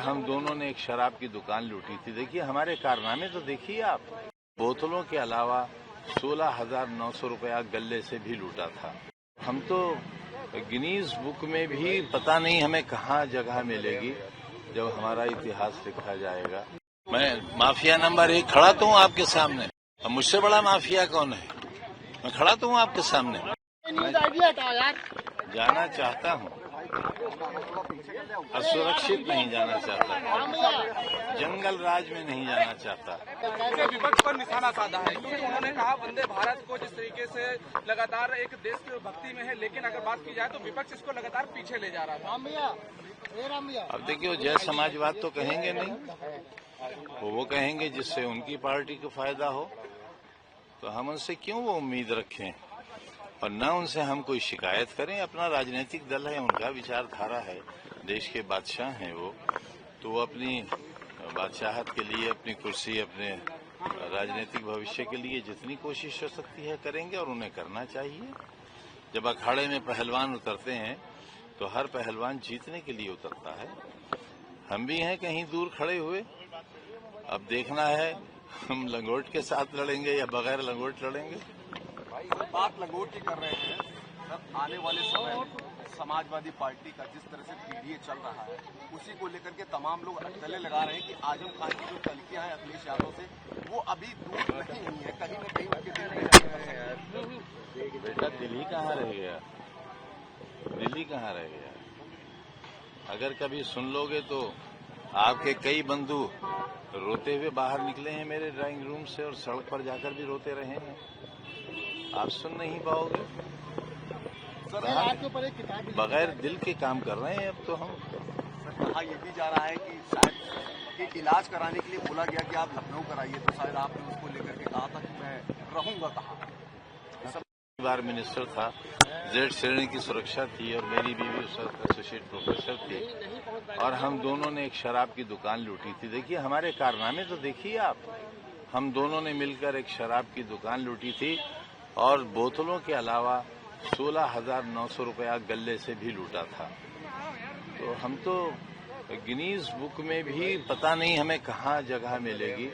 हम दोनों ने एक शराब की दुकान लूटी थी। देखिए हमारे कारनामे तो देखिए आप। बोतलों के अलावा 16,900 रुपया गल्ले से भी लूटा था। हम तो गिनीज बुक में भी पता नहीं हमें कहाँ जगह मिलेगी जब हमारा इतिहास लिखा जाएगा। मैं माफिया नंबर 1 खड़ा तो हूँ आपके सामने। अब मुझसे बड़ा माफिया कौन है? मैं खड़ा तो हूँ आपके सामने। मैं जाना चाहता हूँ, असुरक्षित नहीं जाना चाहता, जंगल राज में नहीं जाना चाहता। विपक्ष पर निशाना साधा है क्योंकि उन्होंने कहा वंदे भारत को जिस तरीके से लगातार एक देश की भक्ति में है, लेकिन अगर बात की जाए तो विपक्ष इसको लगातार पीछे ले जा रहा था। अब देखिए जय समाजवाद तो कहेंगे नहीं, वो कहेंगे जिससे उनकी पार्टी को फायदा हो, तो हम उनसे क्यों वो उम्मीद रखें और न उनसे हम कोई शिकायत करें। अपना राजनीतिक दल है, उनका विचारधारा है, देश के बादशाह हैं वो, तो वो अपनी बादशाहत के लिए, अपनी कुर्सी, अपने राजनीतिक भविष्य के लिए जितनी कोशिश हो सकती है करेंगे और उन्हें करना चाहिए। जब अखाड़े में पहलवान उतरते हैं तो हर पहलवान जीतने के लिए उतरता है। हम भी हैं कहीं दूर खड़े हुए, अब देखना है हम लंगोट के साथ लड़ेंगे या बगैर लंगोट लड़ेंगे। भाई बात लंगोट की कर रहे हैं सर, आने वाले समय में समाजवादी पार्टी का जिस तरह से पीडीए चल रहा है उसी को लेकर के तमाम लोग गले लगा रहे हैं कि आजम खान की जो तलखियां हैं अखिलेश यादव से वो अभी दूर नहीं हुई है, कहीं न कहीं उनके दिल में रह गए हैं। बेटा दिल्ली कहाँ रह गया, दिल्ली कहाँ रह गया? अगर कभी सुन लोगे तो आपके कई बंधु रोते हुए बाहर निकले हैं मेरे ड्राइंग रूम से और सड़क पर जाकर भी रोते रहे हैं। आप सुन नहीं पाओगे। बगैर दिल के काम कर रहे हैं अब तो हम। कहा यह भी जा रहा है कि शायद कि इलाज कराने के लिए बोला गया कि आप लखनऊ कराइए, तो शायद आपने उसको लेकर के कहा था कि मैं रहूंगा कहाँ। बार मिनिस्टर था, जेड श्रेणी की सुरक्षा थी और मेरी बीवी उस वक्त एसोसिएट प्रोफेसर थी और हम दोनों ने एक शराब की दुकान लूटी थी। देखिए हमारे कारनामे तो देखिए आप। हम दोनों ने मिलकर एक शराब की दुकान लूटी थी और बोतलों के अलावा 16,900 रुपया गल्ले से भी लूटा था। तो हम तो गिनीज बुक में भी पता नहीं हमें कहाँ जगह मिलेगी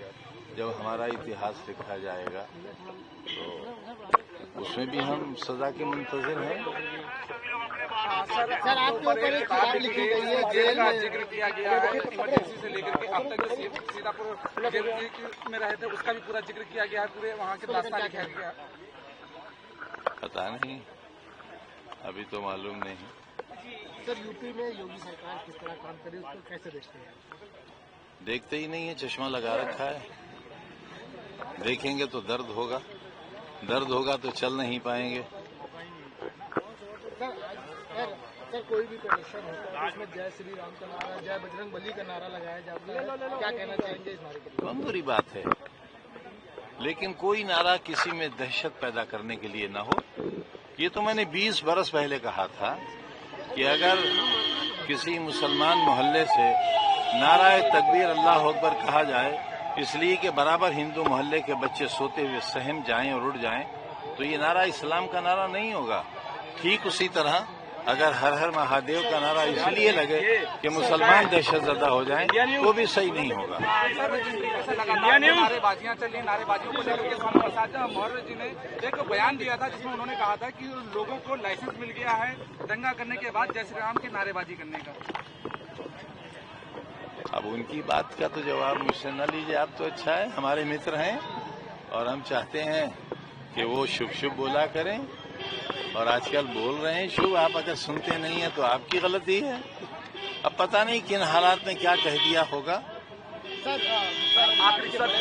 जब हमारा इतिहास लिखा जाएगा, तो उसमें भी हम सजा के मुंतजिर हैं। सर आपके ऊपर एक किताब लिखी गई है, जेल का जिक्र किया गया है, इमरजेंसी से लेकर के अब तक जो सीतापुर जेल में रहे थे उसका भी पूरा जिक्र किया गया है, पूरे वहाँ के दास्तान लिखा गया। पता नहीं, अभी तो मालूम नहीं। सर यूपी में योगी सरकार किस तरह काम करी उसको कैसे देखते हैं? देखते ही नहीं है, चश्मा लगा रखा है। देखेंगे तो दर्द होगा, दर्द होगा तो चल नहीं पाएंगे। सर कोई भी प्रदर्शन होता है उसमें जय श्री राम का नारा, जय बजरंग बली का नारा लगाया जाता है, क्या कहना चाहेंगे इस नारे के लिए? कौन बुरी बात है, लेकिन कोई नारा किसी में दहशत पैदा करने के लिए ना हो। ये तो मैंने 20 बरस पहले कहा था कि अगर किसी मुसलमान मोहल्ले से नाराए तकबीर अल्लाह अकबर कहा जाए इसलिए कि बराबर हिंदू मोहल्ले के बच्चे सोते हुए सहम जाएं और उड़ जाएं, तो ये नारा इस्लाम का नारा नहीं होगा। ठीक उसी तरह अगर हर हर महादेव का नारा इसलिए लगे कि मुसलमान दहशतजदा हो जाएं, तो भी सही नहीं होगा। नारेबाजियां चली, नारेबाजियों को लेकर स्वामी प्रसाद मौर्य जी ने एक बयान दिया था जिसमें उन्होंने कहा था कि लोगों को लाइसेंस मिल गया है दंगा करने के बाद जय श्री राम की नारेबाजी करने का। अब उनकी बात का तो जवाब मुझसे न लीजिए आप, तो अच्छा है, हमारे मित्र हैं और हम चाहते हैं कि वो शुभ शुभ बोला करें और आजकल बोल रहे हैं शुभ। आप अगर सुनते नहीं है तो आपकी गलती है। अब पता नहीं किन हालात में क्या कह दिया होगा। सर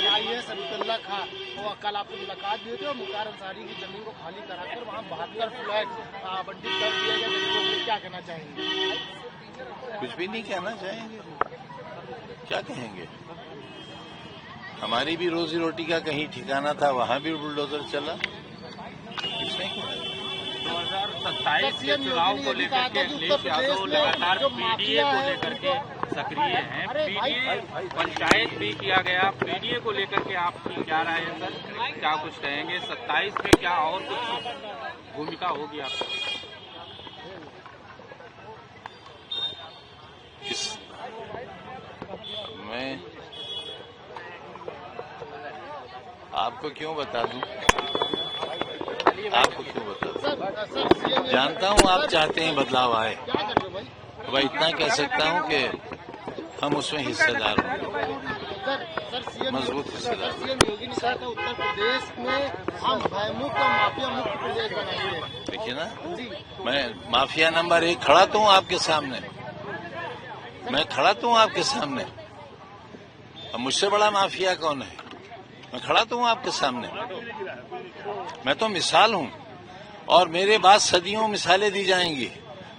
IAS अब्दुल्ला खां वो कल आपको मुलाकात दिए थे और मुख्तार अंसारी की जमीन को खाली कराकर वहाँ 72 फ्लैट आवंटित कर दिया गया, क्या कहना चाहेंगे? कुछ भी नहीं कहना चाहेंगे, क्या कहेंगे। हमारी भी रोजी रोटी का कहीं ठिकाना था, वहाँ भी बुलडोजर चला। कुछ नहीं कहना। 2027 के चुनाव को लेकर के अखिलेश यादव लगातार पीडीए को लेकर के सक्रिय हैं। पीडीए पंचायत भी किया गया, पीडीए को लेकर के आपकी क्या राय है सर, क्या कुछ कहेंगे? 27 में क्या और कुछ भूमिका होगी आपकी? आपको क्यों बता दूं? आपको क्यों बता दूं? सर सीएम जानता हूं आप चाहते हैं बदलाव आए। क्या कर रहे हो भाई? भाई इतना कह सकता हूं कि हम उसमें हिस्सेदार हैं, सर सीएम मजबूत हिस्सेदार। सीएम योगी ने कहा था उत्तर प्रदेश में हम भयमुक्त और माफिया मुक्त प्रदेश बनाएंगे। देखिए ना, जी मैं माफिया नंबर 1 खड़ा तो हूं आपके सामने, मैं खड़ा तो हूं आपके सामने। अब मुझसे बड़ा माफिया कौन है? मैं खड़ा तो हूं आपके सामने, मैं तो मिसाल हूं और मेरे बाद सदियों मिसालें दी जाएंगी।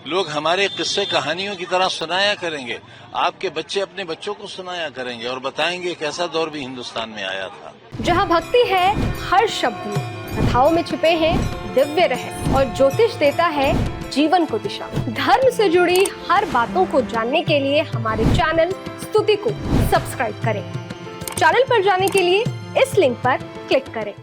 लोग हमारे किस्से कहानियों की तरह सुनाया करेंगे, आपके बच्चे अपने बच्चों को सुनाया करेंगे और बताएंगे कैसा दौर भी हिंदुस्तान में आया था। जहाँ भक्ति है हर शब्द में, कथाओं में छुपे हैं दिव्य रहस्य और ज्योतिष देता है जीवन को दिशा। धर्म से जुड़ी हर बातों को जानने के लिए हमारे चैनल स्तुति को सब्सक्राइब करें। चैनल पर जाने के लिए इस लिंक पर क्लिक करें।